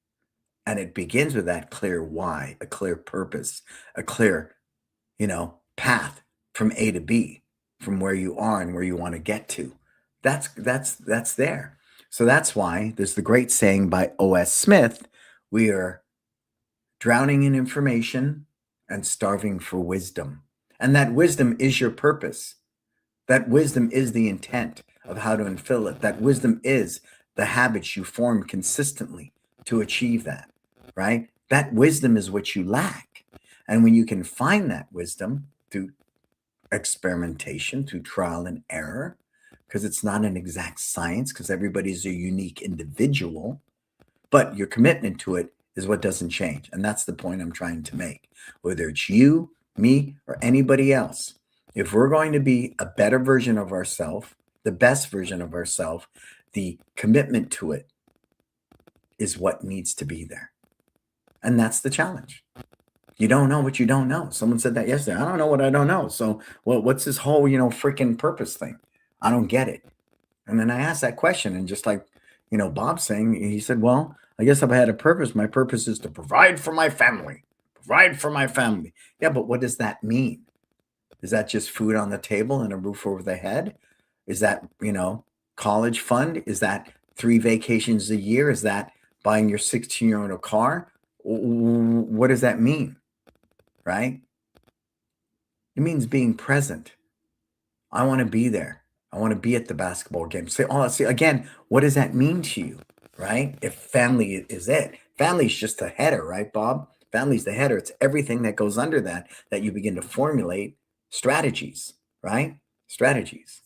[SPEAKER 1] And it begins with that clear why, a clear purpose, a clear, path from A to B, from where you are and where you want to get to. That's there. So that's why there's the great saying by O.S. Smith: we are drowning in information and starving for wisdom. And that wisdom is your purpose. That wisdom is the intent of how to infill it. That wisdom is the habits you form consistently to achieve that, right? That wisdom is what you lack. And when you can find that wisdom through experimentation, through trial and error, because it's not an exact science, because everybody's a unique individual, but your commitment to it is what doesn't change. And that's the point I'm trying to make. Whether it's you, me, or anybody else, if we're going to be a better version of ourselves, the best version of ourselves, the commitment to it is what needs to be there. And that's the challenge. You don't know what you don't know. Someone said that yesterday. I don't know what I don't know. So what's this whole, freaking purpose thing? I don't get it. And then I asked that question, and just like, Bob saying, he said, well, I guess if I had a purpose, my purpose is to provide for my family. Provide for my family. Yeah, but what does that mean? Is that just food on the table and a roof over the head? Is that, college fund? Is that 3 vacations a year? Is that buying your 16-year-old a car? What does that mean? Right? It means being present. I want to be there. I want to be at the basketball game. See, again, what does that mean to you? Right? If family is it, family's just a header, right, Bob? Family's the header. It's everything that goes under that you begin to formulate strategies, right? Strategies.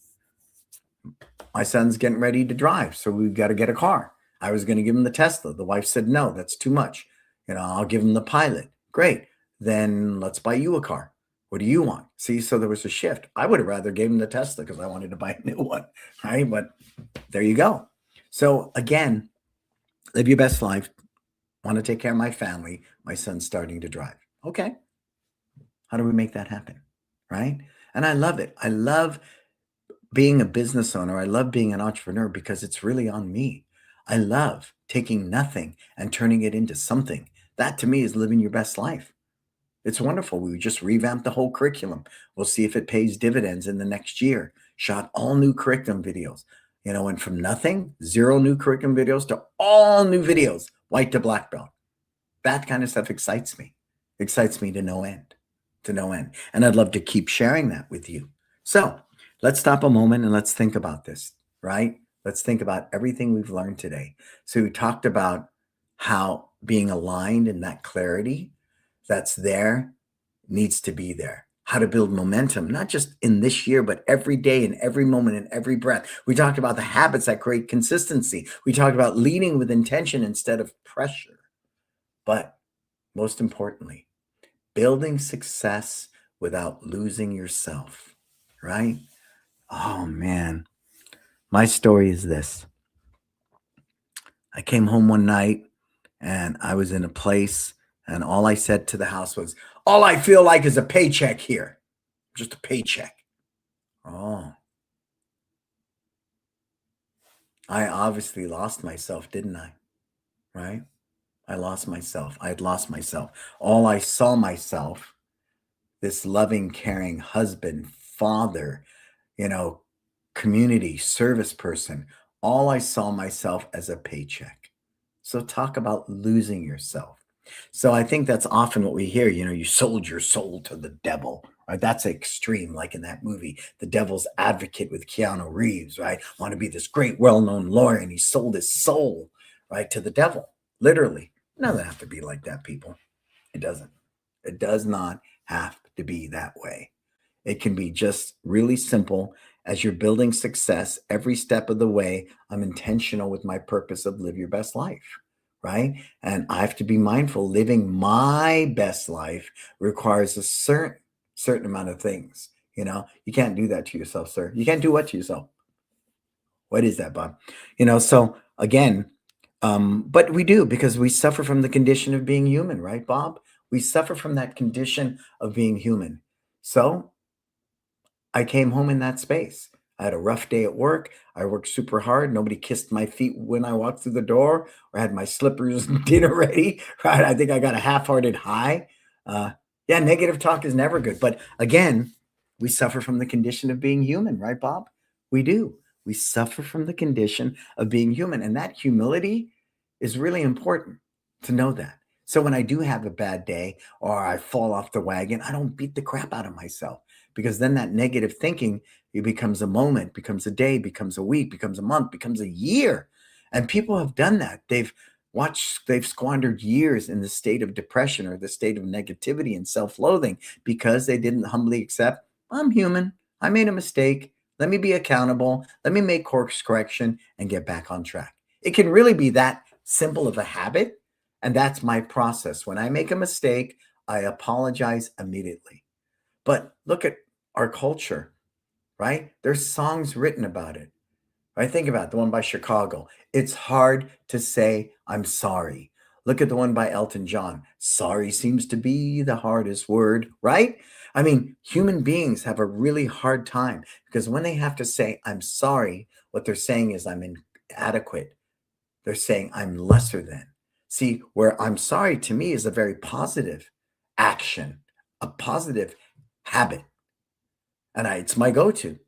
[SPEAKER 1] My son's getting ready to drive, so we've got to get a car. I was going to give him the Tesla. The wife said, no, that's too much. I'll give him the Pilot. Great. Then let's buy you a car. What do you want? See, so there was a shift. I would have rather gave him the Tesla because I wanted to buy a new one, right? But there you go. So again, live your best life. Want to take care of my family. My son's starting to drive. Okay. How do we make that happen? Right? And I love it. I love being a business owner. I love being an entrepreneur because it's really on me. I love taking nothing and turning it into something. That to me is living your best life. It's wonderful. We just revamped the whole curriculum. We'll see if it pays dividends in the next year. Shot all new curriculum videos, and from nothing, 0 new curriculum videos to all new videos, white to black belt. That kind of stuff excites me. Excites me to no end, And I'd love to keep sharing that with you. So let's stop a moment and let's think about this, right? Let's think about everything we've learned today. So we talked about how being aligned in that clarity that's there needs to be there. How to build momentum, not just in this year, but every day, in every moment, in every breath. We talked about the habits that create consistency. We talked about leading with intention instead of pressure. But most importantly, building success without losing yourself, right? Oh, man. My story is this. I came home one night And I was in a place, and all I said to the house was, all I feel like is a paycheck here. Just a paycheck. Oh, I obviously lost myself, didn't I? Right? I lost myself. I had lost myself. All I saw myself, this loving, caring husband, father, you know, community service person, all I saw myself as a paycheck. So talk about losing yourself. So I think that's often what we hear, you sold your soul to the devil, right? That's extreme, like in that movie, The Devil's Advocate with Keanu Reeves, right? Want to be this great, well-known lawyer, and he sold his soul, right, to the devil, literally. It doesn't have to be like that, people. It doesn't. It does not have to be that way. It can be just really simple. As you're building success, every step of the way, I'm intentional with my purpose of live your best life, right? And I have to be mindful. Living my best life requires a certain amount of things. You can't do that to yourself, sir. You can't do what to yourself? What is that, Bob? So again, but we do, because we suffer from the condition of being human, right, Bob? We suffer from that condition of being human. So I came home in that space. I had a rough day at work. I worked super hard. Nobody kissed my feet when I walked through the door, or had my slippers and dinner ready. Right? I think I got a half-hearted high. Yeah, negative talk is never good. But again, we suffer from the condition of being human, right, Bob? We do. We suffer from the condition of being human. And that humility is really important to know that. So when I do have a bad day or I fall off the wagon, I don't beat the crap out of myself, because then that negative thinking, it becomes a moment, becomes a day, becomes a week, becomes a month, becomes a year. And people have done that. They've squandered years in the state of depression or the state of negativity and self-loathing, because they didn't humbly accept, I'm human. I made a mistake. Let me be accountable. Let me make course correction and get back on track. It can really be that simple of a habit. And that's my process. When I make a mistake, I apologize immediately. But look at our culture, right? There's songs written about it, right? Think about the one by Chicago. It's hard to say, I'm sorry. Look at the one by Elton John. Sorry seems to be the hardest word, right? I mean, human beings have a really hard time, because when they have to say, I'm sorry, what they're saying is, I'm inadequate. They're saying, I'm lesser than. See, where I'm sorry to me is a very positive action, a positive habit. And it's my go-to.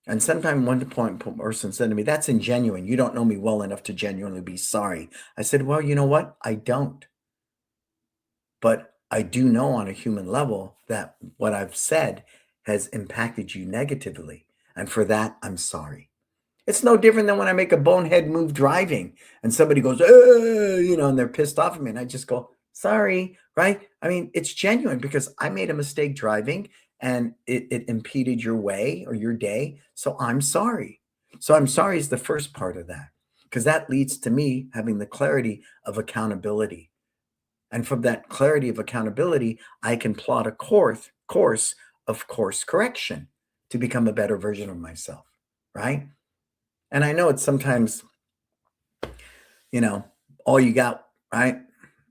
[SPEAKER 1] And sometime one point person said to me, that's ingenuine. You don't know me well enough to genuinely be sorry. I said, well, you know what? I don't. But I do know on a human level that what I've said has impacted you negatively. And for that, I'm sorry. It's no different than when I make a bonehead move driving and somebody goes, and they're pissed off at me. And I just go, sorry, right? I mean, it's genuine, because I made a mistake driving and it impeded your way or your day. So I'm sorry. So I'm sorry is the first part of that, because that leads to me having the clarity of accountability. And from that clarity of accountability, I can plot a course of course correction to become a better version of myself, right? And I know it's sometimes, you know, all you got, right?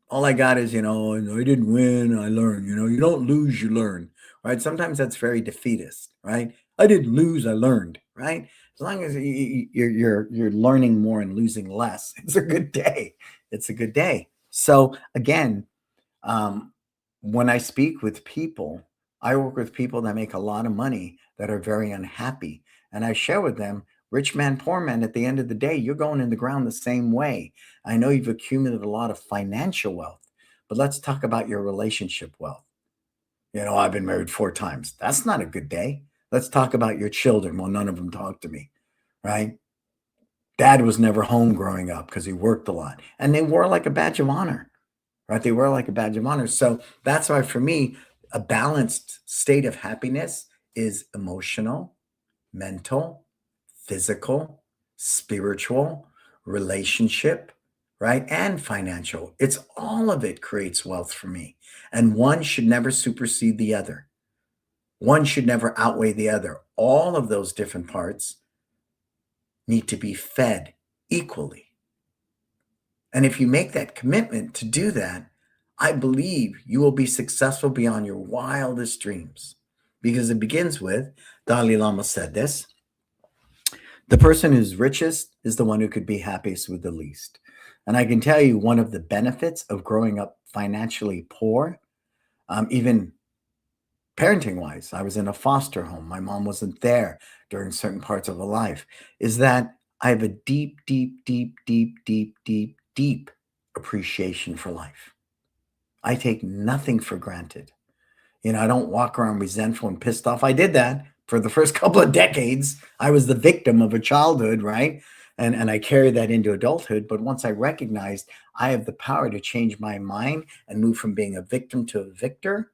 [SPEAKER 1] All I got is, I didn't win, I learned. You don't lose, you learn, right? Sometimes that's very defeatist, right? I didn't lose, I learned, right? As long as you're learning more and losing less, it's a good day. It's a good day. So again, um, when I speak with people, I work with people that make a lot of money that are very unhappy. And I share with them, rich man, poor man, at the end of the day, you're going in the ground the same way. I know you've accumulated a lot of financial wealth, but let's talk about your relationship wealth. I've been married 4 times. That's not a good day. Let's talk about your children. Well, none of them talk to me, right? Dad was never home growing up because he worked a lot. And they wore like a badge of honor, right? They wear like a badge of honor. So that's why, for me, a balanced state of happiness is emotional, mental, physical, spiritual, relationship, right? And financial. It's all of it creates wealth for me. And one should never supersede the other. One should never outweigh the other. All of those different parts need to be fed equally. And if you make that commitment to do that, I believe you will be successful beyond your wildest dreams. Because it begins with, Dalai Lama said this, the person who's richest is the one who could be happiest with the least. And I can tell you one of the benefits of growing up financially poor, even parenting wise, I was in a foster home. My mom wasn't there during certain parts of her life, is that I have a deep, deep, deep, deep, deep, deep, deep appreciation for life. I take nothing for granted. I don't walk around resentful and pissed off. I did that for the first couple of decades. I was the victim of a childhood, right? And I carried that into adulthood. But once I recognized I have the power to change my mind and move from being a victim to a victor,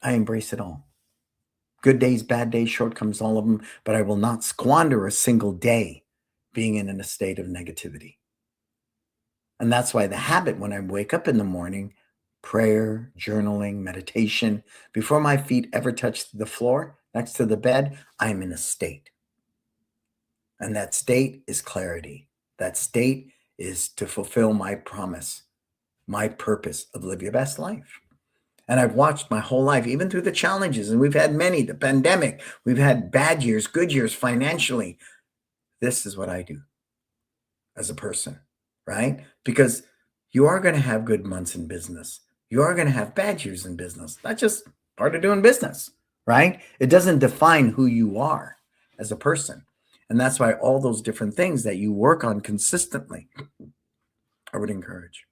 [SPEAKER 1] I embrace it all. Good days, bad days, shortcomings, all of them. But I will not squander a single day being in a state of negativity. And that's why the habit when I wake up in the morning, prayer, journaling, meditation, before my feet ever touch the floor next to the bed, I'm in a state. And that state is clarity. That state is to fulfill my promise, my purpose of live your best life. And I've watched my whole life, even through the challenges, and we've had many, the pandemic, we've had bad years, good years financially. This is what I do as a person, right? Because you are going to have good months in business. You are going to have bad years in business. That's just part of doing business, right? It doesn't define who you are as a person. And that's why all those different things that you work on consistently, I would encourage.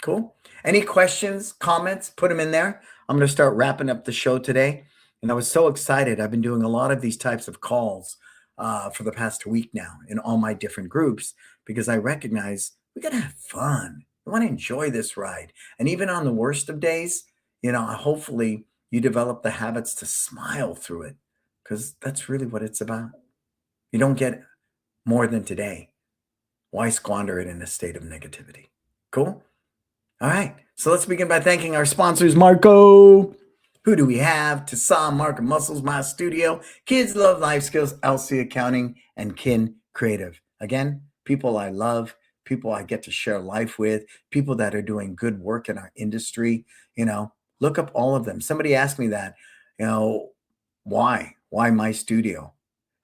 [SPEAKER 1] Cool. Any questions, comments? Put them in there. I'm going to start wrapping up the show today. And I was so excited. I've been doing a lot of these types of calls for the past week now in all my different groups because I recognize we got to have fun. We want to enjoy this ride. And even on the worst of days, hopefully you develop the habits to smile through it because that's really what it's about. You don't get more than today. Why squander it in a state of negativity? Cool. All right, so let's begin by thanking our sponsors, Marco. Who do we have? Tassam, Marco Muscles, My Studio, Kids Love Life Skills, LC Accounting, and Kin Creative. Again, people I love, people I get to share life with, people that are doing good work in our industry. Look up all of them. Somebody asked me that, why My Studio?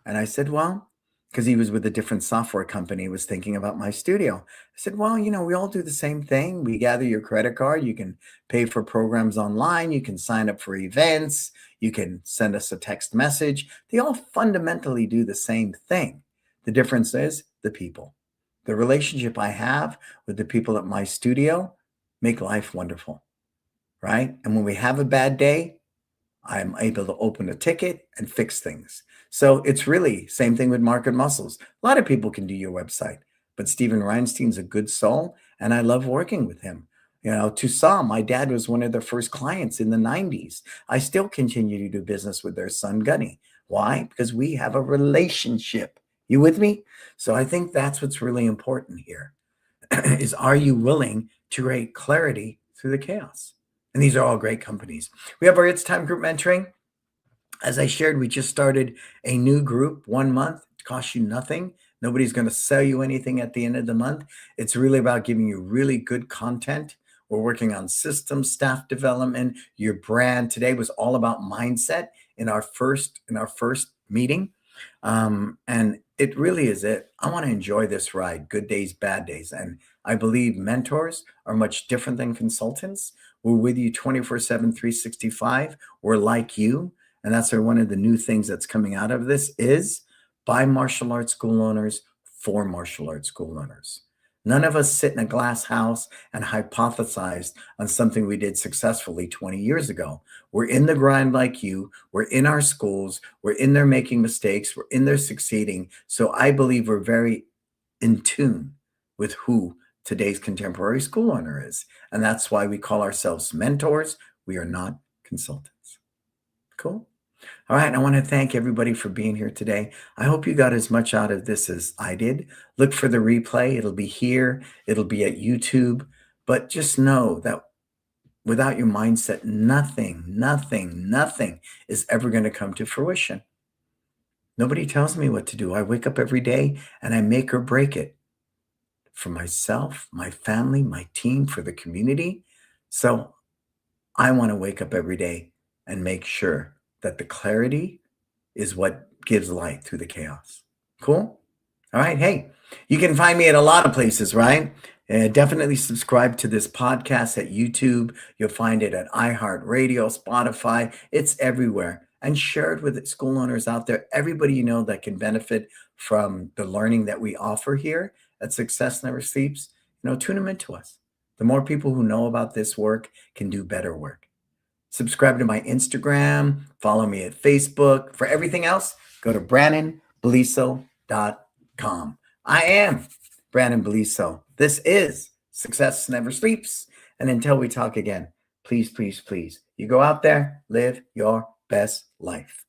[SPEAKER 1] And I said, well, because he was with a different software company, was thinking about My Studio. I said, well, we all do the same thing. We gather your credit card. You can pay for programs online. You can sign up for events. You can send us a text message. They all fundamentally do the same thing. The difference is the people. The relationship I have with the people at My Studio make life wonderful, right? And when we have a bad day, I'm able to open a ticket and fix things. So it's really same thing with Market Muscles. A lot of people can do your website, but Steven Reinstein's a good soul, and I love working with him. Toussaint, my dad was one of their first clients in the 90s. I still continue to do business with their son, Gunny. Why? Because we have a relationship. You with me? So I think that's what's really important here is are you willing to create clarity through the chaos? And these are all great companies. We have our It's Time group mentoring. As I shared, we just started a new group 1 month. It costs you nothing. Nobody's going to sell you anything at the end of the month. It's really about giving you really good content. We're working on systems, staff development, your brand. Today was all about mindset in our first meeting. And it really is it. I want to enjoy this ride, good days, bad days. And I believe mentors are much different than consultants. We're with you 24/7, 365. We're like you. And that's one of the new things that's coming out of this is by martial arts school owners for martial arts school owners. None of us sit in a glass house and hypothesized on something we did successfully 20 years ago. We're in the grind like you. We're in our schools. We're in there making mistakes. We're in there succeeding. So I believe we're very in tune with who today's contemporary school owner is. And that's why we call ourselves mentors. We are not consultants. Cool. All right. I want to thank everybody for being here today. I hope you got as much out of this as I did. Look for the replay. It'll be here. It'll be at YouTube. But just know that without your mindset, nothing is ever going to come to fruition. Nobody tells me what to do. I wake up every day and I make or break it. for myself, my family, my team, for the community. So I want to wake up every day and make sure that the clarity is what gives light through the chaos. Cool? All right. Hey, you can find me at a lot of places, right? Definitely subscribe to this podcast at YouTube. You'll find it at iHeartRadio, Spotify. It's everywhere. And share it with school owners out there, everybody you know that can benefit from the learning that we offer here at Success Never Sleeps. Tune them into us. The more people who know about this work can do better work. Subscribe to my Instagram, follow me at Facebook. For everything else, go to brannonbeliso.com. I am Brannon Beliso. This is Success Never Sleeps. And until we talk again, please, please, please, you go out there, live your best life.